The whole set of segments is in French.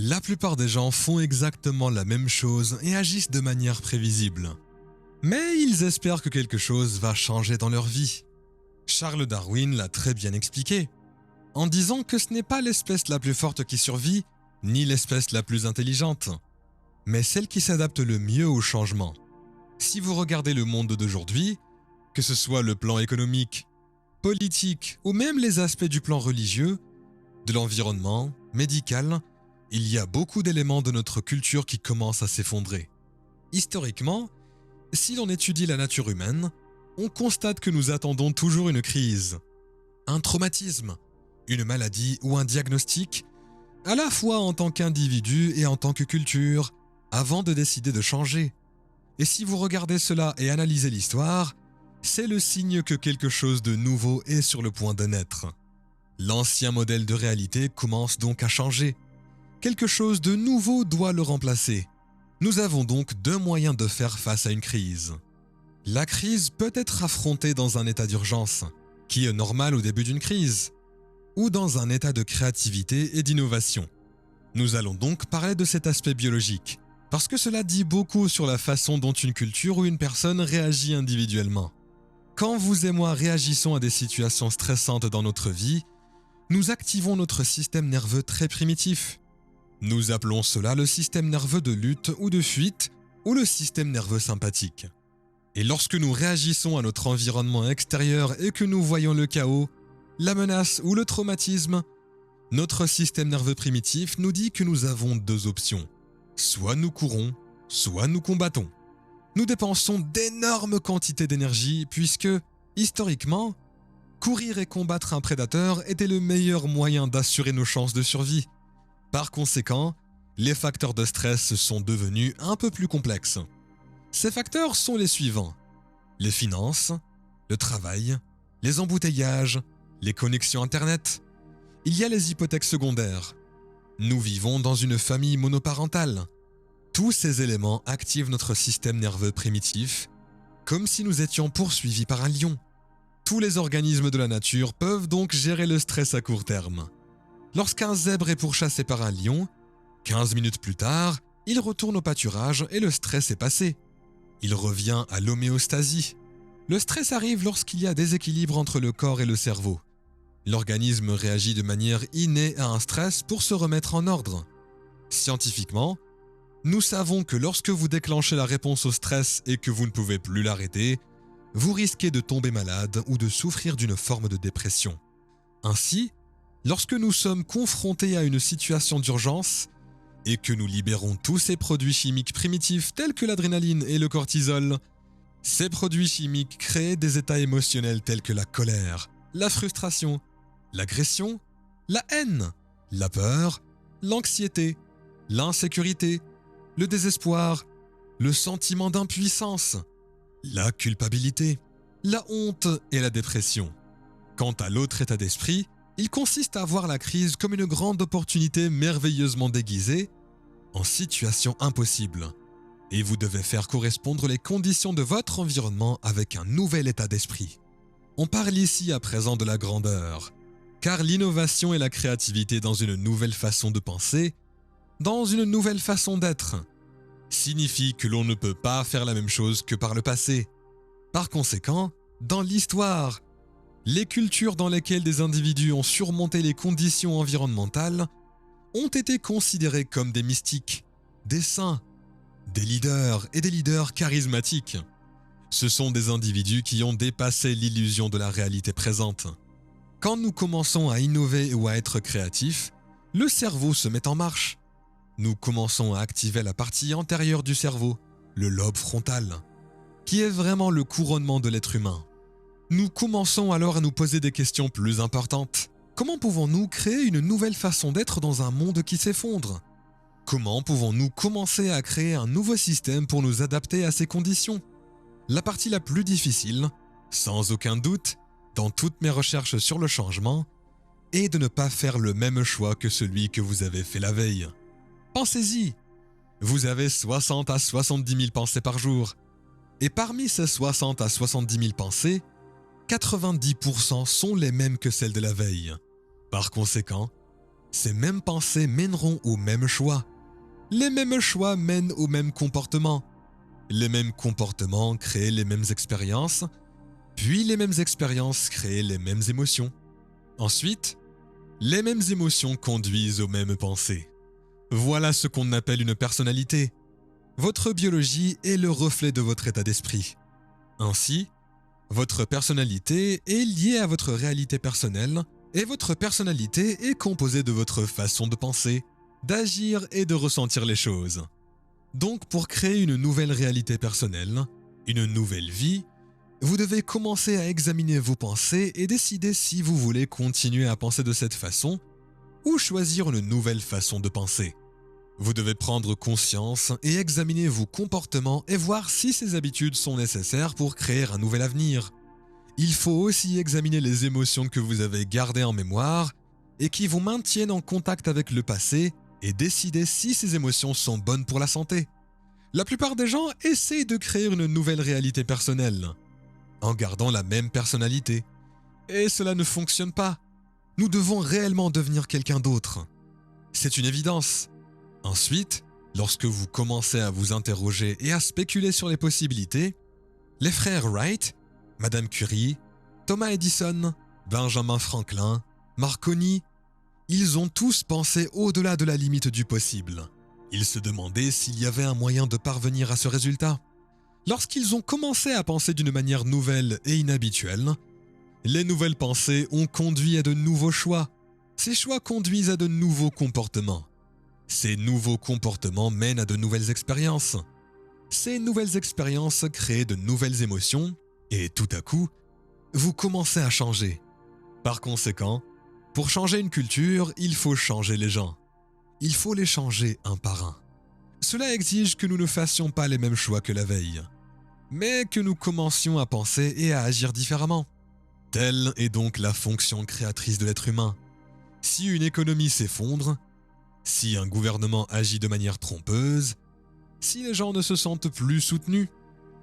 La plupart des gens font exactement la même chose et agissent de manière prévisible. Mais ils espèrent que quelque chose va changer dans leur vie. Charles Darwin l'a très bien expliqué, en disant que ce n'est pas l'espèce la plus forte qui survit, ni l'espèce la plus intelligente, mais celle qui s'adapte le mieux au changement. Si vous regardez le monde d'aujourd'hui, que ce soit le plan économique, politique ou même les aspects du plan religieux, de l'environnement, médical, il y a beaucoup d'éléments de notre culture qui commencent à s'effondrer. Historiquement, si l'on étudie la nature humaine, on constate que nous attendons toujours une crise, un traumatisme, une maladie ou un diagnostic, à la fois en tant qu'individu et en tant que culture, avant de décider de changer. Et si vous regardez cela et analysez l'histoire, c'est le signe que quelque chose de nouveau est sur le point de naître. L'ancien modèle de réalité commence donc à changer. Quelque chose de nouveau doit le remplacer. Nous avons donc deux moyens de faire face à une crise. La crise peut être affrontée dans un état d'urgence, qui est normal au début d'une crise, ou dans un état de créativité et d'innovation. Nous allons donc parler de cet aspect biologique, parce que cela dit beaucoup sur la façon dont une culture ou une personne réagit individuellement. Quand vous et moi réagissons à des situations stressantes dans notre vie, nous activons notre système nerveux très primitif. Nous appelons cela le système nerveux de lutte ou de fuite, ou le système nerveux sympathique. Et lorsque nous réagissons à notre environnement extérieur et que nous voyons le chaos, la menace ou le traumatisme, notre système nerveux primitif nous dit que nous avons deux options. Soit nous courons, soit nous combattons. Nous dépensons d'énormes quantités d'énergie puisque, historiquement, courir et combattre un prédateur était le meilleur moyen d'assurer nos chances de survie. Par conséquent, les facteurs de stress sont devenus un peu plus complexes. Ces facteurs sont les suivants: les finances, le travail, les embouteillages, les connexions Internet. Il y a les hypothèques secondaires. Nous vivons dans une famille monoparentale. Tous ces éléments activent notre système nerveux primitif, comme si nous étions poursuivis par un lion. Tous les organismes de la nature peuvent donc gérer le stress à court terme. Lorsqu'un zèbre est pourchassé par un lion, 15 minutes plus tard, il retourne au pâturage et le stress est passé. Il revient à l'homéostasie. Le stress arrive lorsqu'il y a déséquilibre entre le corps et le cerveau. L'organisme réagit de manière innée à un stress pour se remettre en ordre. Scientifiquement, nous savons que lorsque vous déclenchez la réponse au stress et que vous ne pouvez plus l'arrêter, vous risquez de tomber malade ou de souffrir d'une forme de dépression. Ainsi, lorsque nous sommes confrontés à une situation d'urgence et que nous libérons tous ces produits chimiques primitifs tels que l'adrénaline et le cortisol, ces produits chimiques créent des états émotionnels tels que la colère, la frustration, l'agression, la haine, la peur, l'anxiété, l'insécurité, le désespoir, le sentiment d'impuissance, la culpabilité, la honte et la dépression. Quant à l'autre état d'esprit, il consiste à voir la crise comme une grande opportunité merveilleusement déguisée en situation impossible. Et vous devez faire correspondre les conditions de votre environnement avec un nouvel état d'esprit. On parle ici à présent de la grandeur, car l'innovation et la créativité dans une nouvelle façon de penser, dans une nouvelle façon d'être, signifie que l'on ne peut pas faire la même chose que par le passé. Par conséquent, dans l'histoire, les cultures dans lesquelles des individus ont surmonté les conditions environnementales ont été considérées comme des mystiques, des saints, des leaders et des leaders charismatiques. Ce sont des individus qui ont dépassé l'illusion de la réalité présente. Quand nous commençons à innover ou à être créatifs, le cerveau se met en marche. Nous commençons à activer la partie antérieure du cerveau, le lobe frontal, qui est vraiment le couronnement de l'être humain. Nous commençons alors à nous poser des questions plus importantes. Comment pouvons-nous créer une nouvelle façon d'être dans un monde qui s'effondre ? Comment pouvons-nous commencer à créer un nouveau système pour nous adapter à ces conditions ? La partie la plus difficile, sans aucun doute, dans toutes mes recherches sur le changement, est de ne pas faire le même choix que celui que vous avez fait la veille. Pensez-y, vous avez 60 à 70 000 pensées par jour. Et parmi ces 60 à 70 000 pensées, 90% sont les mêmes que celles de la veille. Par conséquent, Ces mêmes pensées mèneront aux mêmes choix. Les mêmes choix mènent aux mêmes comportements. Les mêmes comportements créent les mêmes expériences, puis les mêmes expériences créent les mêmes émotions. Ensuite, les mêmes émotions conduisent aux mêmes pensées. Voilà ce qu'on appelle une personnalité. Votre biologie est le reflet de votre état d'esprit. Ainsi, votre personnalité est liée à votre réalité personnelle et votre personnalité est composée de votre façon de penser, d'agir et de ressentir les choses. Donc pour créer une nouvelle réalité personnelle, une nouvelle vie, vous devez commencer à examiner vos pensées et décider si vous voulez continuer à penser de cette façon ou choisir une nouvelle façon de penser. Vous devez prendre conscience et examiner vos comportements et voir si ces habitudes sont nécessaires pour créer un nouvel avenir. Il faut aussi examiner les émotions que vous avez gardées en mémoire et qui vous maintiennent en contact avec le passé et décider si ces émotions sont bonnes pour la santé. La plupart des gens essayent de créer une nouvelle réalité personnelle en gardant la même personnalité. Et cela ne fonctionne pas. Nous devons réellement devenir quelqu'un d'autre. C'est une évidence. Ensuite, lorsque vous commencez à vous interroger et à spéculer sur les possibilités, les frères Wright, Madame Curie, Thomas Edison, Benjamin Franklin, Marconi, ils ont tous pensé au-delà de la limite du possible. Ils se demandaient s'il y avait un moyen de parvenir à ce résultat. Lorsqu'ils ont commencé à penser d'une manière nouvelle et inhabituelle, les nouvelles pensées ont conduit à de nouveaux choix. Ces choix conduisent à de nouveaux comportements. Ces nouveaux comportements mènent à de nouvelles expériences. Ces nouvelles expériences créent de nouvelles émotions et tout à coup, vous commencez à changer. Par conséquent, pour changer une culture, il faut changer les gens. Il faut les changer un par un. Cela exige que nous ne fassions pas les mêmes choix que la veille, mais que nous commencions à penser et à agir différemment. Telle est donc la fonction créatrice de l'être humain. Si une économie s'effondre, si un gouvernement agit de manière trompeuse, si les gens ne se sentent plus soutenus,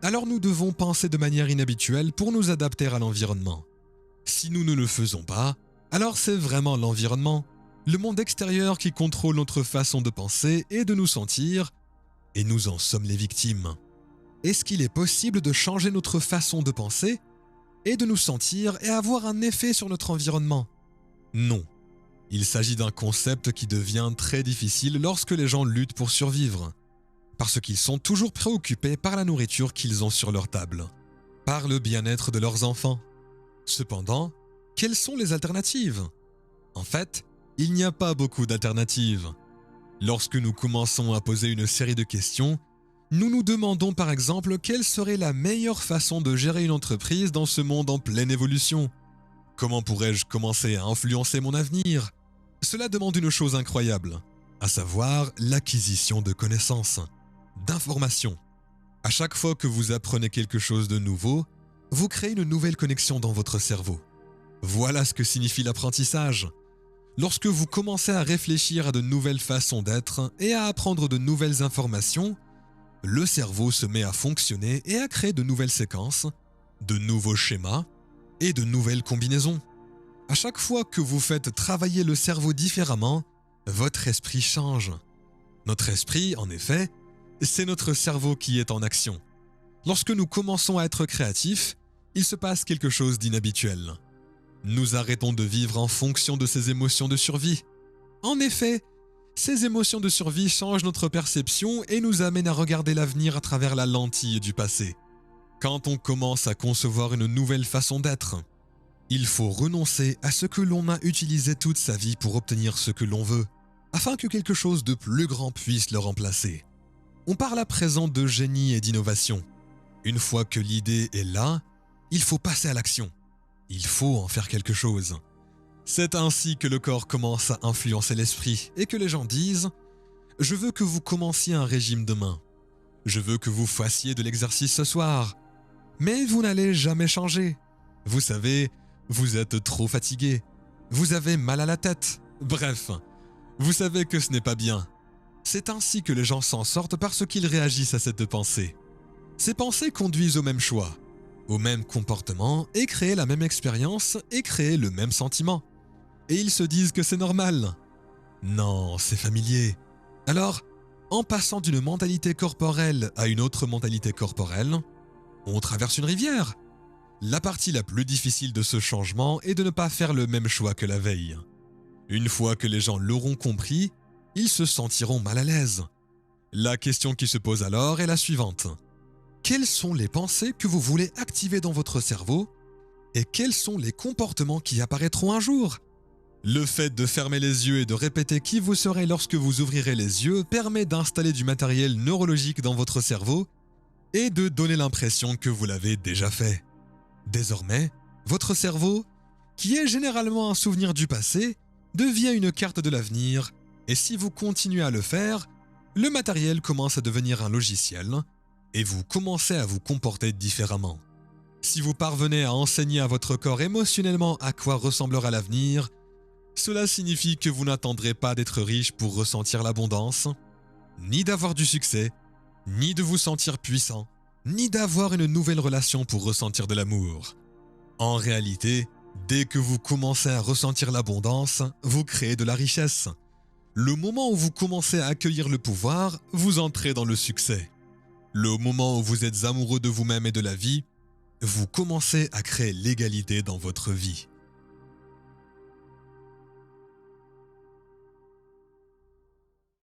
alors nous devons penser de manière inhabituelle pour nous adapter à l'environnement. Si nous ne le faisons pas, alors c'est vraiment l'environnement, le monde extérieur qui contrôle notre façon de penser et de nous sentir, et nous en sommes les victimes. Est-ce qu'il est possible de changer notre façon de penser et de nous sentir et avoir un effet sur notre environnement? Non. Il s'agit d'un concept qui devient très difficile lorsque les gens luttent pour survivre, parce qu'ils sont toujours préoccupés par la nourriture qu'ils ont sur leur table, par le bien-être de leurs enfants. Cependant, quelles sont les alternatives? En fait, il n'y a pas beaucoup d'alternatives. Lorsque nous commençons à poser une série de questions, nous nous demandons par exemple quelle serait la meilleure façon de gérer une entreprise dans ce monde en pleine évolution. Comment pourrais-je commencer à influencer mon avenir? Cela demande une chose incroyable, à savoir l'acquisition de connaissances, d'informations. À chaque fois que vous apprenez quelque chose de nouveau, vous créez une nouvelle connexion dans votre cerveau. Voilà ce que signifie l'apprentissage. Lorsque vous commencez à réfléchir à de nouvelles façons d'être et à apprendre de nouvelles informations, le cerveau se met à fonctionner et à créer de nouvelles séquences, de nouveaux schémas et de nouvelles combinaisons. À chaque fois que vous faites travailler le cerveau différemment, votre esprit change. Notre esprit, en effet, c'est notre cerveau qui est en action. Lorsque nous commençons à être créatifs, il se passe quelque chose d'inhabituel. Nous arrêtons de vivre en fonction de ces émotions de survie. En effet, ces émotions de survie changent notre perception et nous amènent à regarder l'avenir à travers la lentille du passé. Quand on commence à concevoir une nouvelle façon d'être, il faut renoncer à ce que l'on a utilisé toute sa vie pour obtenir ce que l'on veut, afin que quelque chose de plus grand puisse le remplacer. On parle à présent de génie et d'innovation. Une fois que l'idée est là, il faut passer à l'action. Il faut en faire quelque chose. C'est ainsi que le corps commence à influencer l'esprit et que les gens disent « Je veux que vous commenciez un régime demain. Je veux que vous fassiez de l'exercice ce soir. Mais vous n'allez jamais changer. Vous savez, vous êtes trop fatigué. Vous avez mal à la tête. Bref, vous savez que ce n'est pas bien. » C'est ainsi que les gens s'en sortent parce qu'ils réagissent à cette pensée. Ces pensées conduisent au même choix, au même comportement et créent la même expérience et créent le même sentiment. Et ils se disent que c'est normal. Non, c'est familier. Alors, en passant d'une mentalité corporelle à une autre mentalité corporelle, on traverse une rivière. La partie la plus difficile de ce changement est de ne pas faire le même choix que la veille. Une fois que les gens l'auront compris, ils se sentiront mal à l'aise. La question qui se pose alors est la suivante. Quelles sont les pensées que vous voulez activer dans votre cerveau et quels sont les comportements qui apparaîtront un jour ? Le fait de fermer les yeux et de répéter qui vous serez lorsque vous ouvrirez les yeux permet d'installer du matériel neurologique dans votre cerveau et de donner l'impression que vous l'avez déjà fait. Désormais, votre cerveau, qui est généralement un souvenir du passé, devient une carte de l'avenir et si vous continuez à le faire, le matériel commence à devenir un logiciel et vous commencez à vous comporter différemment. Si vous parvenez à enseigner à votre corps émotionnellement à quoi ressemblera l'avenir, cela signifie que vous n'attendrez pas d'être riche pour ressentir l'abondance, ni d'avoir du succès, ni de vous sentir puissant, ni d'avoir une nouvelle relation pour ressentir de l'amour. En réalité, dès que vous commencez à ressentir l'abondance, vous créez de la richesse. Le moment où vous commencez à accueillir le pouvoir, vous entrez dans le succès. Le moment où vous êtes amoureux de vous-même et de la vie, vous commencez à créer l'égalité dans votre vie.